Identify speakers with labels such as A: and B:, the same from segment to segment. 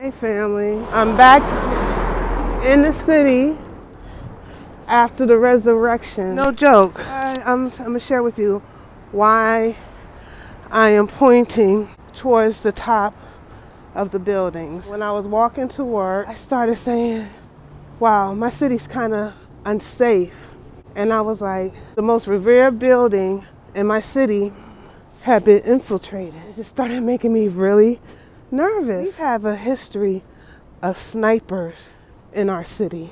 A: Hey family, I'm back in the city after the resurrection. No joke. I'm gonna share with you why I am pointing towards the top of the buildings. When I was walking to work, I started saying, wow, my city's kind of unsafe. And I was like, the most revered building in my city had been infiltrated. It just started making me really nervous. We have a history of snipers in our city.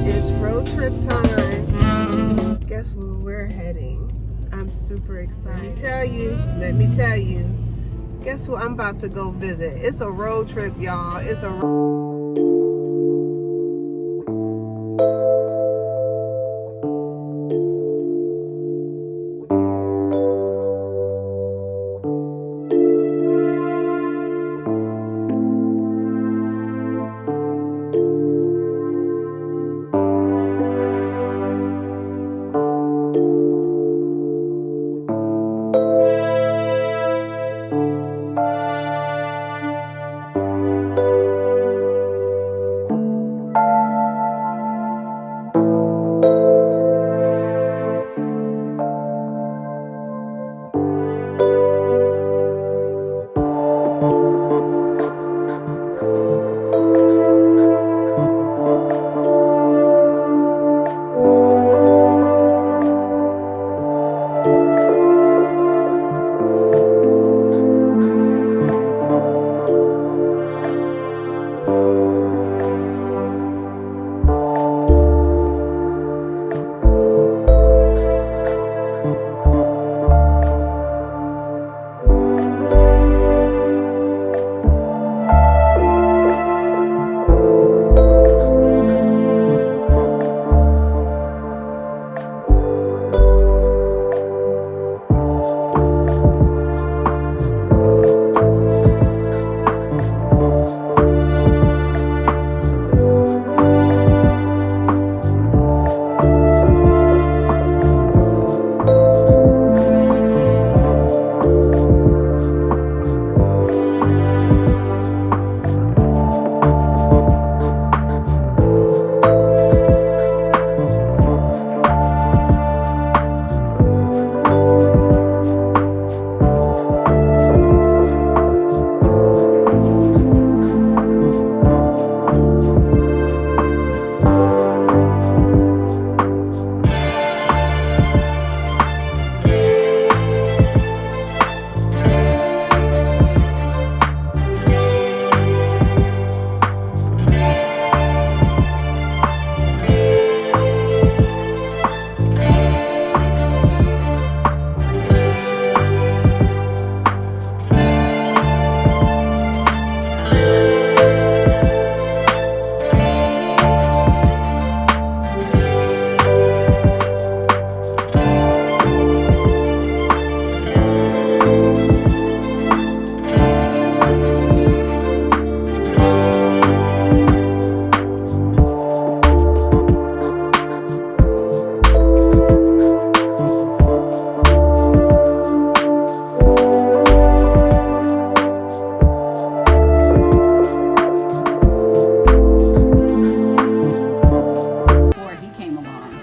A: It's road trip time. Guess where we're heading? I'm super excited. Let me tell you. Guess who I'm about to go visit? It's a road trip, y'all. It's a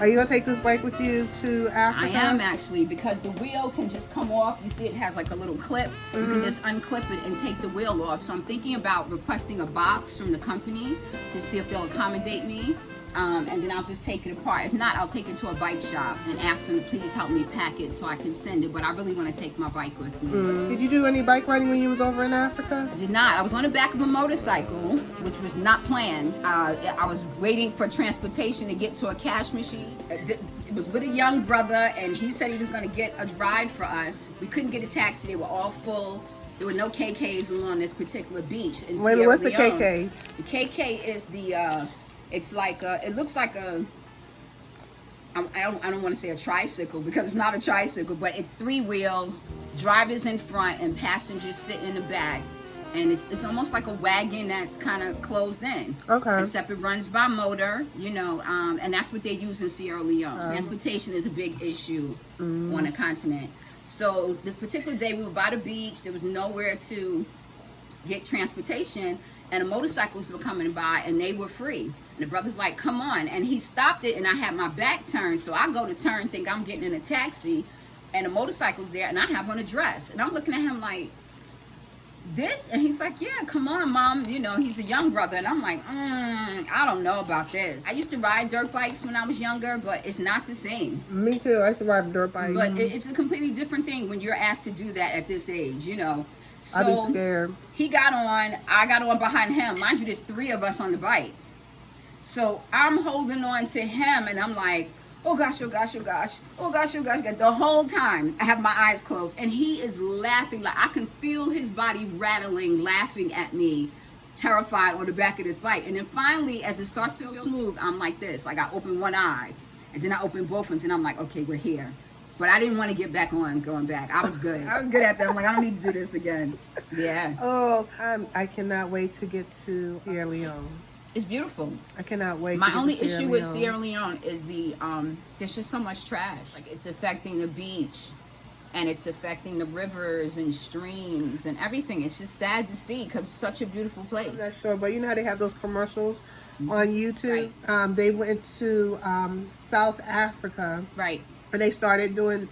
A: Are you gonna take this bike with you to Africa?
B: I am actually, because the wheel can just come off. You see it has like a little clip. You can just unclip it and take the wheel off. So I'm thinking about requesting a box from the company to see if they'll accommodate me and then I'll just take it apart. If not, I'll take it to a bike shop and ask them to please help me pack it so I can send it. But I really want to take my bike with me.
A: Did you do any bike riding when you was over in Africa?
B: I did not. I was on the back of a motorcycle, which was not planned. I was waiting for transportation to get to a cash machine. It was with a young brother, and he said he was going to get a ride for us. We couldn't get a taxi. They were all full. There were no KKs along this particular beach in Sierra Leone.
A: What's the KK?
B: The KK is the, it's like, it looks like a, I don't want to say a tricycle because it's not a tricycle, but it's 3 wheels, drivers in front and passengers sitting in the back. And it's almost like a wagon that's kind of closed in.
A: Okay.
B: Except it runs by motor, you know, and that's what they use in Sierra Leone. Transportation is a big issue on the continent. So this particular day we were by the beach. There was nowhere to get transportation, and the motorcycles were coming by and they were free. And the brother's like, come on. And he stopped it, and I had my back turned. So I go to turn, think I'm getting in a taxi, and the motorcycle's there, and I have on a dress. And I'm looking at him like, this? And he's like, yeah, come on, Mom. You know, he's a young brother. And I'm like, I don't know about this. I used to ride dirt bikes when I was younger, but it's not the same.
A: Me too. I used to ride a dirt bike.
B: But it's a completely different thing when you're asked to do that at this age, you know. So
A: I'd be scared.
B: He got on, I got on behind him. Mind you, there's 3 of us on the bike. So I'm holding on to him, and I'm like, oh gosh, oh gosh, oh gosh, oh gosh, oh gosh. The whole time I have my eyes closed, and he is laughing. Like I can feel his body rattling, laughing at me, terrified on the back of this bike. And then finally, as it starts to go smooth, I'm like this. Like I open one eye, and then I open both ones, and I'm like, okay, we're here. But I didn't want to get back on, going back. I was good. I was good at that. I'm like, I don't need to do this again. Yeah.
A: Oh, I cannot wait to get to Sierra Leone.
B: It's beautiful.
A: I cannot wait.
B: My only issue with Sierra Leone is there's just so much trash. Like it's affecting the beach, and it's affecting the rivers and streams and everything. It's just sad to see because it's such a beautiful place.
A: I'm not sure, but you know how they have those commercials on YouTube? Right. They went to South Africa.
B: Right.
A: And they started doing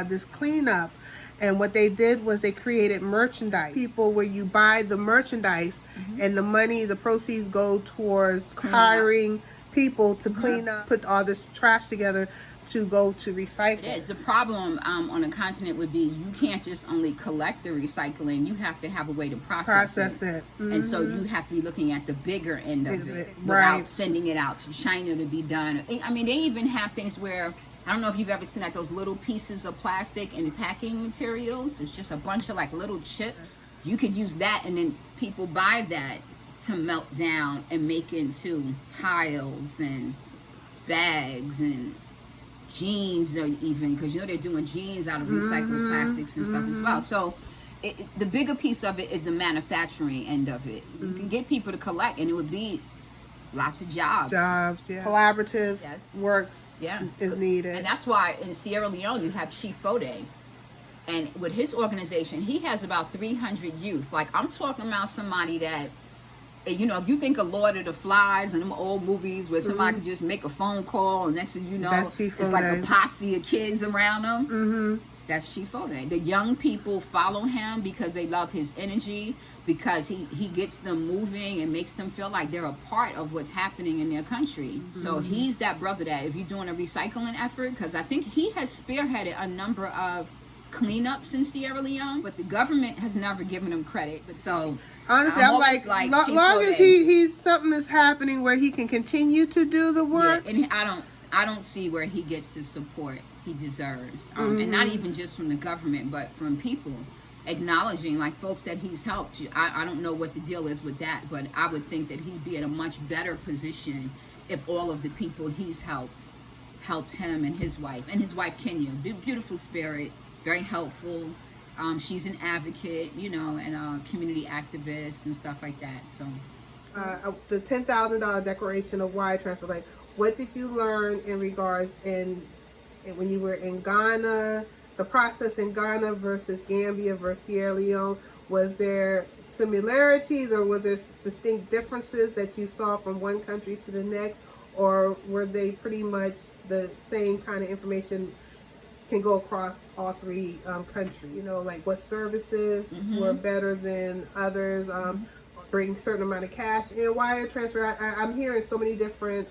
A: this cleanup. And what they did was they created merchandise. People where you buy the merchandise and the money, the proceeds go towards hiring people to clean up, put all this trash together to go to recycle.
B: It is. The problem on the continent would be you can't just only collect the recycling. You have to have a way to process it. And so you have to be looking at the bigger end of it without sending it out to China to be done. I mean, they even have things where, I don't know if you've ever seen like those little pieces of plastic and packing materials. It's just a bunch of like little chips. You could use that, and then people buy that to melt down and make into tiles and bags and jeans, or even, because you know they're doing jeans out of recycled plastics and stuff as well. So the bigger piece of it is the manufacturing end of it. You can get people to collect, and it would be lots of jobs.
A: Collaborative work is needed.
B: And that's why in Sierra Leone you have Chief Fode. And with his organization, he has about 300 youth. Like, I'm talking about somebody that, you know, if you think of Lord of the Flies and them old movies where somebody could just make a phone call and next thing you know, it's like a posse of kids around them. That's Chief Fode. The young people follow him because they love his energy, because he gets them moving and makes them feel like they're a part of what's happening in their country. So he's that brother that if you're doing a recycling effort, because I think he has spearheaded a number of cleanups in Sierra Leone, but the government has never given him credit. So
A: honestly, I'm like long as he's something is happening where he can continue to do the work.
B: And I don't see where he gets the support he deserves, and not even just from the government, but from people acknowledging, like folks that he's helped. I don't know what the deal is with that, but I would think that he'd be in a much better position if all of the people he's helped him and his wife Kenya. Beautiful spirit, very helpful. She's an advocate, you know, and a community activist and stuff like that. So
A: the $10,000 declaration of wire transfer, like what did you learn in regards when you were in Ghana, the process in Ghana versus Gambia versus Sierra Leone? Was there similarities or was there distinct differences that you saw from one country to the next, or were they pretty much the same kind of information can go across all 3 countries? You know, like what services were better than others, bring a certain amount of cash in, wire transfer. I'm hearing so many different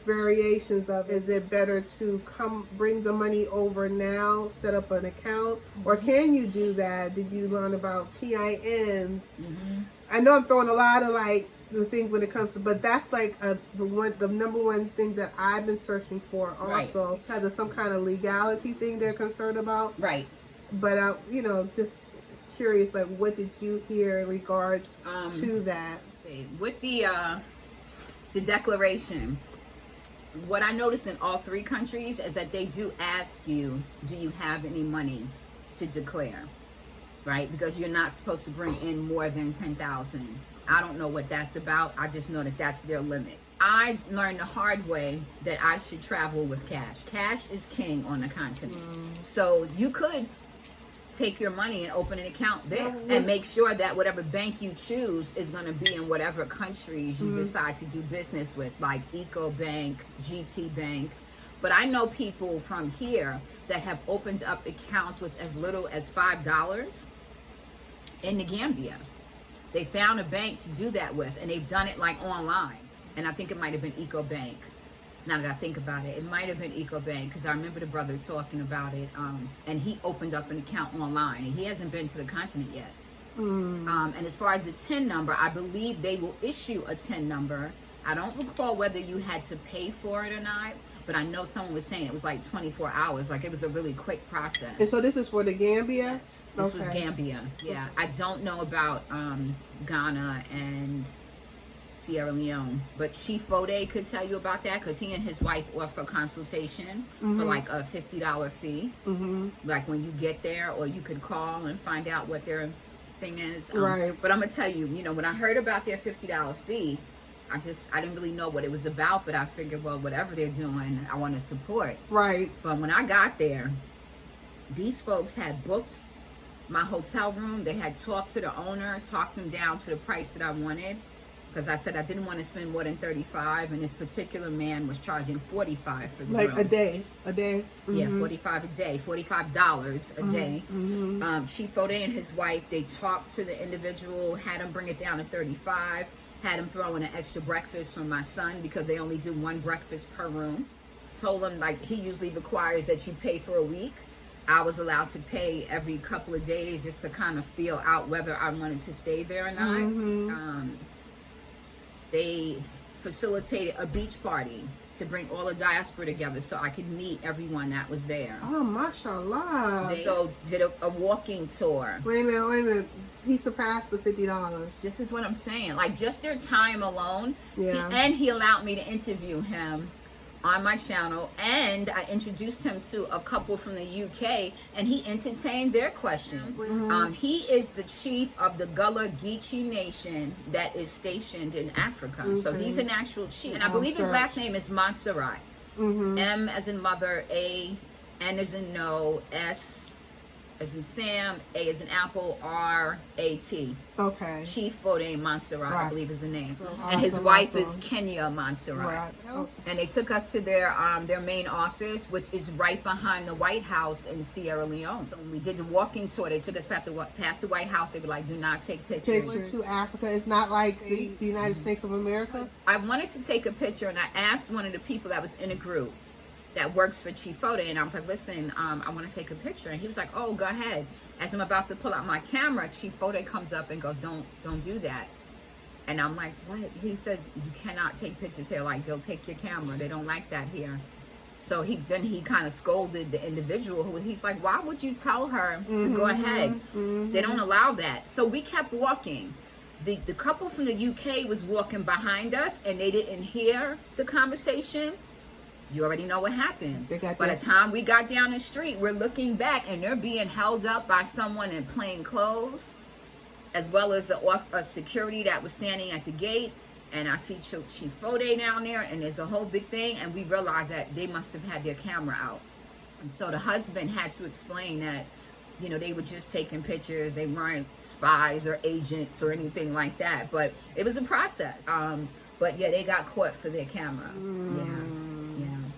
A: variations of, is it better to bring the money over now, set up an account, or can you do that? Did you learn about TINs? I know I'm throwing a lot of like the things when it comes to, but that's like the number one thing that I've been searching for also, because of some kind of legality thing they're concerned about.
B: Right.
A: But you know, just curious, like, what did you hear in regards to that?
B: Let's see. With the declaration, what I noticed in all three countries is that they do ask you, do you have any money to declare, right? Because you're not supposed to bring in more than 10,000. I don't know what that's about. I just know that that's their limit. I learned the hard way that I should travel with cash. Cash is king on the continent. So you could take your money and open an account there and make sure that whatever bank you choose is going to be in whatever countries you decide to do business with, like Eco Bank, GT Bank. But I know people from here that have opened up accounts with as little as $5 in the Gambia. They found a bank to do that with, and they've done it like online. And I think it might have been Eco Bank. Now that I think about it, it might have been Eco Bank, because I remember the brother talking about it, and he opened up an account online, and he hasn't been to the continent yet. And as far as the TIN number, I believe they will issue a TIN number. I don't recall whether you had to pay for it or not, but I know someone was saying it was like 24 hours, like it was a really quick process.
A: And so this is for the Gambia?
B: Yes, this was Gambia, yeah. I don't know about Ghana and Sierra Leone, but Chief Fode could tell you about that, because he and his wife offer consultation for like a $50 fee, like when you get there, or you could call and find out what their thing is.
A: Right.
B: But I'm gonna tell you, you know, when I heard about their $50 fee, I didn't really know what it was about, but I figured, well, whatever they're doing, I want to support.
A: Right.
B: But when I got there, these folks had booked my hotel room. They had talked to the owner, talked him down to the price that I wanted, because I said I didn't want to spend more than $35, and this particular man was charging $45 for the room.
A: A day.
B: Yeah, $45 a day, $45 a day. Chief Fode and his wife, they talked to the individual, had him bring it down to $35, had him throw in an extra breakfast for my son, because they only do one breakfast per room. Told him, like, he usually requires that you pay for a week. I was allowed to pay every couple of days just to kind of feel out whether I wanted to stay there or not. They facilitated a beach party to bring all the diaspora together so I could meet everyone that was there.
A: Oh, mashallah.
B: They also did a walking tour.
A: Wait a minute. He surpassed the $50.
B: This is what I'm saying. Like, just their time alone.
A: Yeah.
B: And he allowed me to interview him on my channel, and I introduced him to a couple from the UK, and he entertained their questions. He is the chief of the Gullah Geechee Nation that is stationed in Africa. So he's an actual chief, and I believe his last name is Montserrat. M as in mother, A, N as in no, S as in Sam, A as in apple, R-A-T.
A: Okay.
B: Chief Fode Montserrat, I believe is the name.
A: So
B: and his wife is Kenya Montserrat.
A: Right.
B: And they took us to their main office, which is right behind the White House in Sierra Leone. So when we did the walking tour, they took us past the White House. They were like, do not take pictures.
A: To Africa. It's not like the United States of America.
B: I wanted to take a picture, and I asked one of the people that was in a group that works for Chief Fode, and I was like, listen, I want to take a picture. And he was like, oh, go ahead. As I'm about to pull out my camera, Chief Fode comes up and goes, don't do that. And I'm like, what? He says, you cannot take pictures here. Like, they'll take your camera. They don't like that here. So he kind of scolded the individual who, he's like, why would you tell her to go ahead? They don't allow that. So we kept walking. The couple from the UK was walking behind us, and they didn't hear the conversation. You already know what happened. By the time we got down the street, we're looking back, and they're being held up by someone in plain clothes, as well as a security that was standing at the gate. And I see Chief Fode down there, and there's a whole big thing, and we realized that they must have had their camera out. And so the husband had to explain that, you know, they were just taking pictures. They weren't spies or agents or anything like that. But it was a process. But yeah, they got caught for their camera.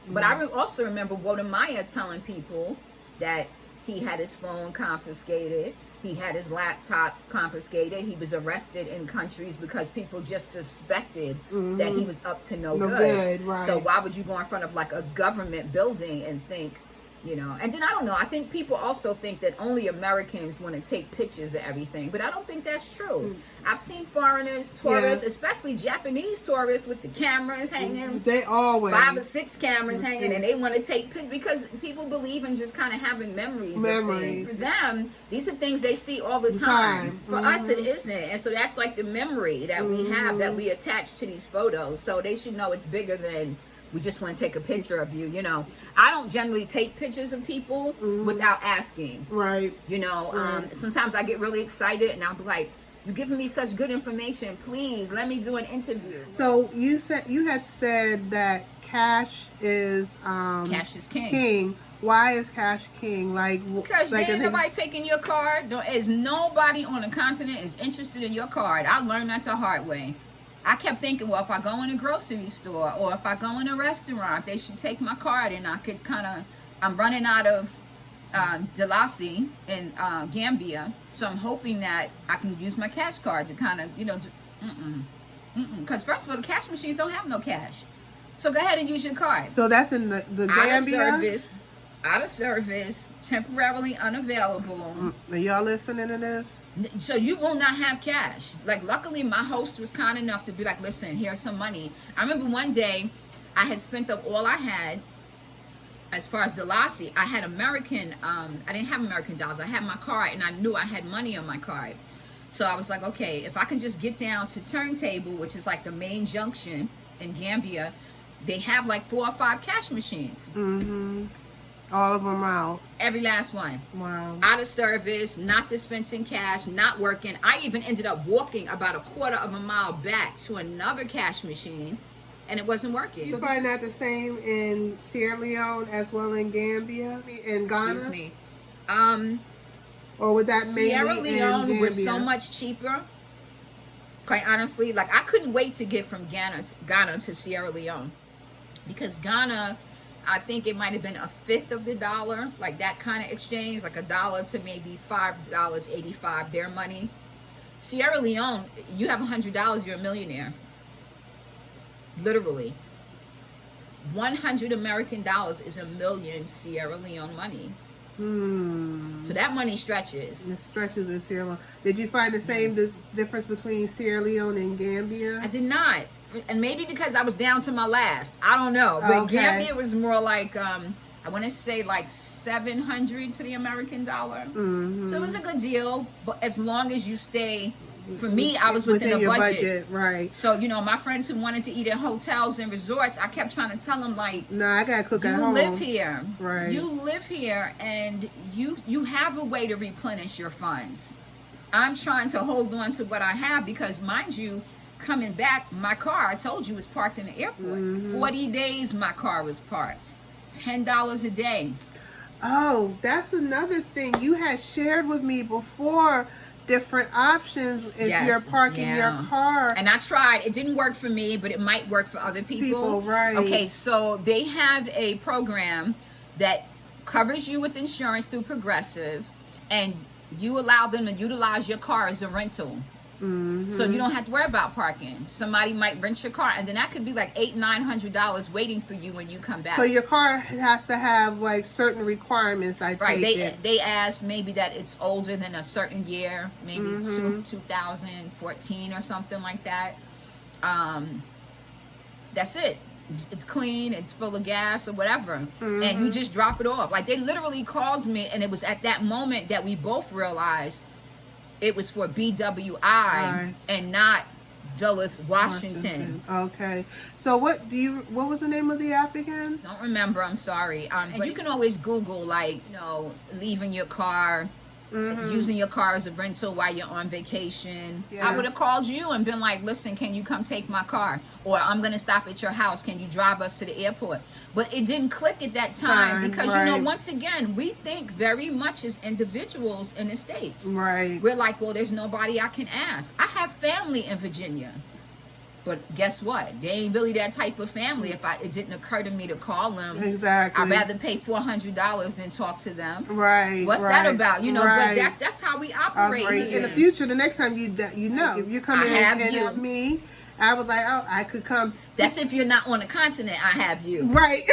B: But I also remember Wodamaya telling people that he had his phone confiscated, He had his laptop confiscated. He was arrested in countries because people just suspected that he was up to no good.
A: Right.
B: So why would you go in front of like a government building and think, you know? And then I don't know. I think people also think that only Americans want to take pictures of everything, but I don't think that's true. I've seen foreigners, tourists, especially Japanese tourists, with the cameras hanging.
A: They always 5
B: or 6 cameras hanging, and they want to take pictures because people believe in just kind of having memories. Of things. For them, these are things they see all the time. For us, it isn't, and so that's like the memory that we have that we attach to these photos. So they should know it's bigger than we just want to take a picture of you. You know, I don't generally take pictures of people without asking.
A: Right.
B: You know, sometimes I get really excited, and I'll be like, "You're giving me such good information. Please let me do an interview."
A: So you had said that cash is king. Why is cash king?
B: Because ain't nobody taking your card. There's nobody on the continent is interested in your card. I learned that the hard way. I kept thinking, well, if I go in a grocery store or if I go in a restaurant, they should take my card, and I could I'm running out of Dalasi in Gambia, so I'm hoping that I can use my cash card to because first of all, the cash machines don't have no cash. So go ahead and use your card.
A: So that's in the Gambia?
B: Out of service, temporarily unavailable.
A: Are y'all listening to this?
B: So you will not have cash. Like, luckily, my host was kind enough to be like, listen, here's some money. I remember one day I had spent up all I had as far as Dalasi. I had American, I didn't have American dollars. I had my card, and I knew I had money on my card. So I was like, okay, if I can just get down to Turntable, which is like the main junction in Gambia, they have like 4 or 5 cash machines.
A: All of them out.
B: Every last one.
A: Wow.
B: Out of service, not dispensing cash, not working. I even ended up walking about a quarter of a mile back to another cash machine, and it wasn't working.
A: You find that the same in Sierra Leone as well in Gambia and Ghana?
B: Excuse me.
A: Or was that mainly
B: Sierra Leone
A: in
B: was so much cheaper. Quite honestly, like, I couldn't wait to get from Ghana to Sierra Leone, because Ghana, I think it might have been 1/5 of the dollar, like that kind of exchange, like $1 to maybe $5.85 their money. Sierra Leone, you have $100, you're a millionaire. Literally. 100 American dollars is $1 million Sierra Leone money. So that money stretches.
A: It stretches in Sierra Leone. Did you find the same difference between Sierra Leone and Gambia?
B: I did not. And maybe because I was down to my last. I don't know. But Gambia was more like, I want to say like 700 to the American dollar. So it was a good deal. But as long as you stay, for me, I was within a budget.
A: Right.
B: So, you know, my friends who wanted to eat at hotels and resorts, I kept trying to tell them, like,
A: no, I got to cook at home.
B: You live here.
A: Right.
B: You live here, and you have a way to replenish your funds. I'm trying to hold on to what I have because, mind you, coming back, my car, I told you, was parked in the airport. 40 days my car was parked. $10 a day.
A: Oh, that's another thing. You had shared with me before different options if you're parking your car.
B: And I tried. It didn't work for me, but it might work for other people.
A: Right.
B: Okay, so they have a program that covers you with insurance through Progressive, and you allow them to utilize your car as a rental. So you don't have to worry about parking. Somebody might rent your car, and then that could be like $800-900 waiting for you when you come back.
A: So your car has to have like certain requirements.
B: They ask maybe that it's older than a certain year, maybe 2014 or something like that. That's it. It's clean, it's full of gas or whatever, and you just drop it off. Like, they literally called me, and it was at that moment that we both realized it was for BWI and not Dulles, Washington.
A: Okay. So what was the name of the app again?
B: Don't remember, I'm sorry. But you can always Google, like, you know, leaving your car, using your car as a rental while you're on vacation. I would have called you and been like, listen, can you come take my car? Or I'm going to stop at your house. Can you drive us to the airport? But it didn't click at that time because, you know, once again, we think very much as individuals in the States.
A: Right.
B: We're like, well, there's nobody I can ask. I have family in Virginia. But guess what? They ain't really that type of family. If it didn't occur to me to call them,
A: exactly,
B: I'd rather pay $400 than talk to them.
A: Right.
B: What's that about? You know, but that's how we operate here.
A: In the future, the next time you know, if you come in and have me, I was like, oh, I could come.
B: That's if you're not on the continent. I have you.
A: Right.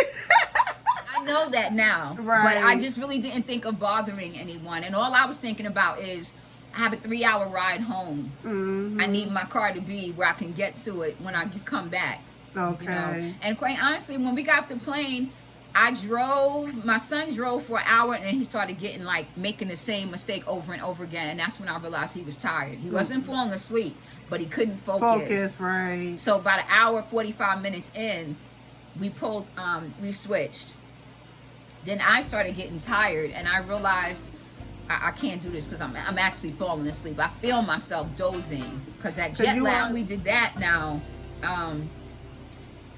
B: I know that now.
A: Right.
B: But I just really didn't think of bothering anyone, and all I was thinking about is, I have a 3-hour ride home. I need my car to be where I can get to it when I come back.
A: Okay.
B: You know? And quite honestly, when we got off the plane, my son drove for an hour, and then he started getting making the same mistake over and over again. And that's when I realized he was tired. He wasn't falling asleep, but he couldn't focus.
A: Right.
B: So about an hour, 45 minutes in, we switched. Then I started getting tired, and I realized I can't do this because I'm actually falling asleep. I feel myself dozing because that jet lag, we did that now.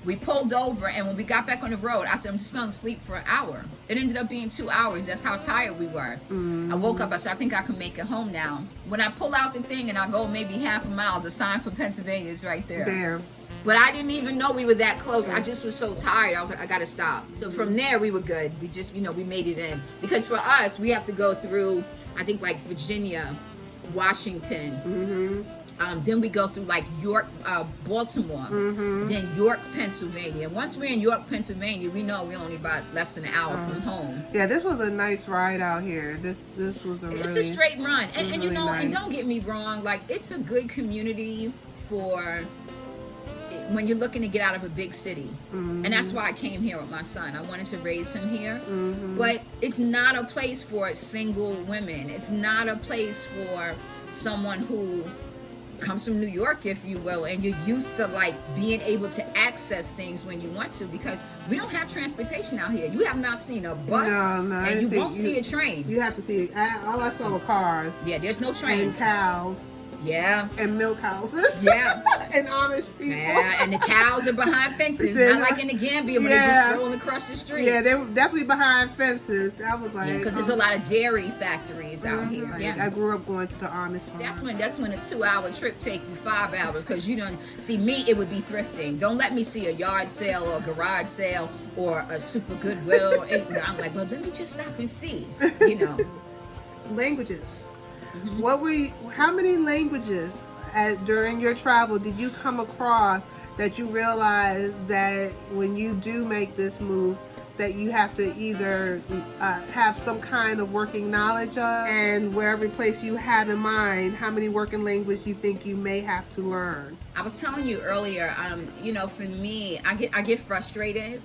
B: We pulled over, and when we got back on the road, I said, I'm just going to sleep for an hour. It ended up being 2 hours. That's how tired we were. I woke up, I said, I think I can make it home now. When I pull out the thing and I go maybe half a mile, the sign for Pennsylvania is right there. But I didn't even know we were that close. I just was so tired. I was like, I got to stop. So from there, we were good. We just, we made it in. Because for us, we have to go through, I think, Virginia, Washington. Then we go through York, Baltimore, then York, Pennsylvania. Once we're in York, Pennsylvania, we know we're only about less than an hour from home.
A: Yeah, this was a nice ride out here. This was
B: It's a straight run. And you know, nice. And don't get me wrong, it's a good community for when you're looking to get out of a big city. And that's why I came here with my son. I wanted to raise him here. But it's not a place for single women. It's not a place for someone who comes from New York, if you will, and you're used to being able to access things when you want to, because we don't have transportation out here. You have not seen a bus, and you won't see a train.
A: You have to see all I saw were cars.
B: Yeah, there's no trains.
A: And cows.
B: Yeah.
A: And milk houses.
B: Yeah.
A: And Amish people.
B: Yeah, and the cows are behind fences. Not like in the Gambia where they're just strolling across the street.
A: Yeah, they were definitely behind fences. I was like,
B: because there's a lot of dairy factories out here. Yeah.
A: I grew up going to the Amish farm.
B: That's when a 2-hour trip take you 5 hours, because you don't see me. It would be thrifting. Don't let me see a yard sale or a garage sale or a super Goodwill. I'm like, well, let me just stop and see.
A: Languages. How many languages during your travel did you come across that you realize that when you do make this move that you have to either have some kind of working knowledge of, and wherever place you have in mind, how many working languages you think you may have to learn?
B: I was telling you earlier, for me, I get frustrated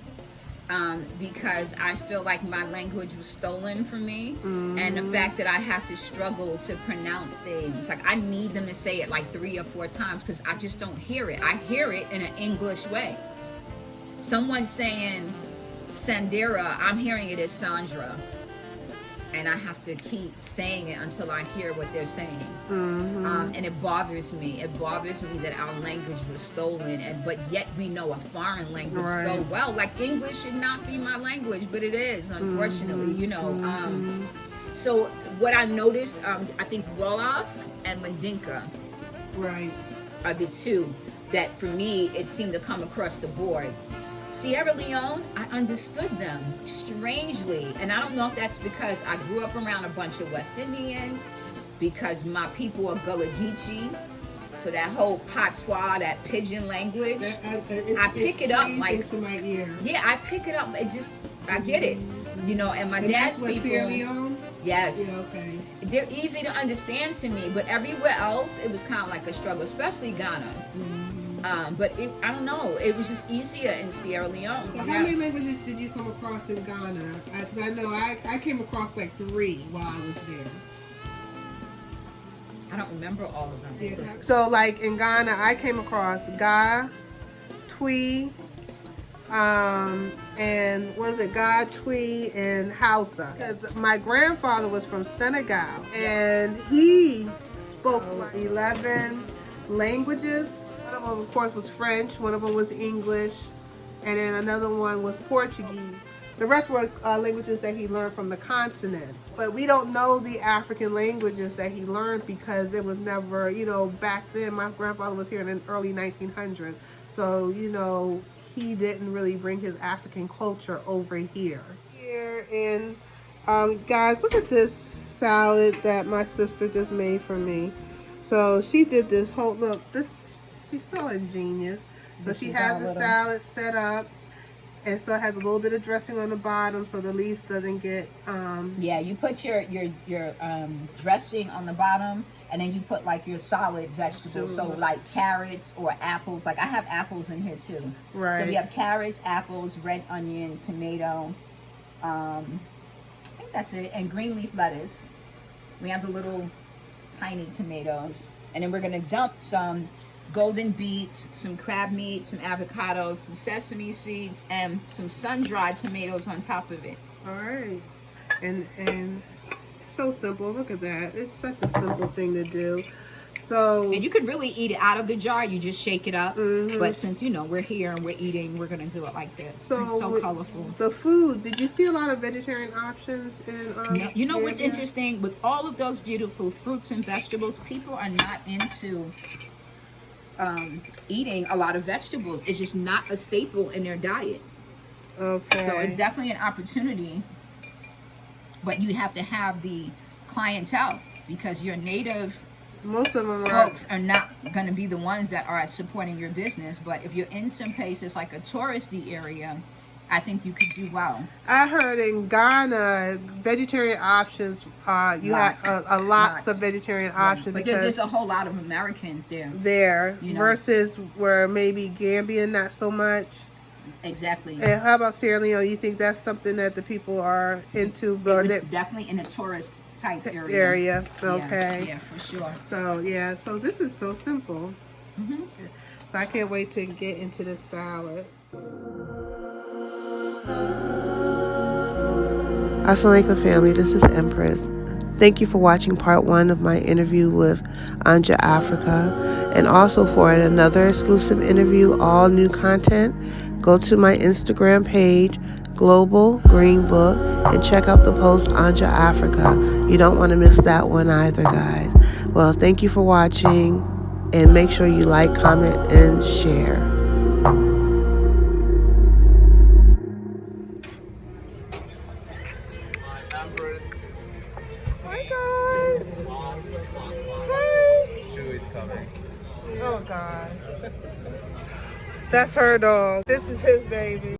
B: because I feel like my language was stolen from me, and the fact that I have to struggle to pronounce things. I need them to say it 3 or 4 times because I just don't hear it. I hear it in an English way. Someone saying Sandera, I'm hearing it as Sandra, and I have to keep saying it until I hear what they're saying. And it bothers me. It bothers me that our language was stolen, but yet we know a foreign language so well. English should not be my language, but it is, unfortunately. So what I noticed, I think Wolof and Mandinka are the two that, for me, it seemed to come across the board. Sierra Leone, I understood them strangely, and I don't know if that's because I grew up around a bunch of West Indians, because my people are Gullah Geechee, so that whole patois, that pidgin language, I pick it up
A: into my ear.
B: Yeah, I pick it up. I get it, And my dad's people.
A: Sierra Leone?
B: Yes.
A: Yeah, okay.
B: They're easy to understand to me, but everywhere else it was kind of like a struggle, especially Ghana. But I don't know. It was just easier in Sierra Leone.
A: So how many languages did you come across in Ghana? I know I came across 3 while I was there.
B: I don't remember all of them.
A: Yeah. So in Ghana, I came across Ga, Twi, and Ga, Twi, and Hausa. Because my grandfather was from Senegal, and he spoke 11 languages. One of them, of course, was French. One of them was English, and then another one was Portuguese. The rest were languages that he learned from the continent. But we don't know the African languages that he learned because it was never, you know, back then. My grandfather was here in the early 1900s. So, you know, he didn't really bring his African culture over here. And guys, look at this salad that my sister just made for me. So she did this whole, look, she's so ingenious. So she has the salad set up, and so it has a little bit of dressing on the bottom so the leaves doesn't get
B: yeah, you put your dressing on the bottom, and then you put like your solid vegetables, so like carrots or apples. Like I have apples in here too.
A: Right.
B: So we have carrots, apples, red onion, tomato, I think that's it, and green leaf lettuce. We have the little tiny tomatoes, and then we're gonna dump some golden beets, some crab meat, some avocados, some sesame seeds, and some sun-dried tomatoes on top of it.
A: All right. And so simple. Look at that. It's such a simple thing to do. So,
B: and you could really eat it out of the jar. You just shake it up. But since, you know, we're here and we're eating, we're going to do it like this. So it's so colorful.
A: The food, did you see a lot of vegetarian options in
B: you know what's interesting? With all of those beautiful fruits and vegetables, people are not into eating a lot of vegetables. It's just not a staple in their diet.
A: Okay.
B: So it's definitely an opportunity, but you have to have the clientele because your native
A: most of them
B: folks are not going to be the ones that are supporting your business. But if you're in some places like a touristy area, I think you could do well.
A: I heard in Ghana, vegetarian options, you have lots of vegetarian options.
B: But there's a whole lot of Americans there.
A: You know? Versus where maybe Gambia, not so much.
B: Exactly.
A: And how about Sierra Leone? You think that's something that the people are into?
B: Definitely in a tourist type area.
A: Okay.
B: Yeah, for sure.
A: So, yeah. So this is so simple. So I can't wait to get into this salad. Assalamualaikum family, this is Empress. Thank you for watching part 1 of my interview with AnjaAfreeca, and also for another exclusive interview, all new content. Go to my Instagram page, Global Green Book, and check out the post AnjaAfreeca. You don't want to miss that one either, guys. Well, thank you for watching, and make sure you like, comment, and share. Hi guys. Hi.
C: Chewie's coming.
A: Oh God. That's her dog. This is his baby.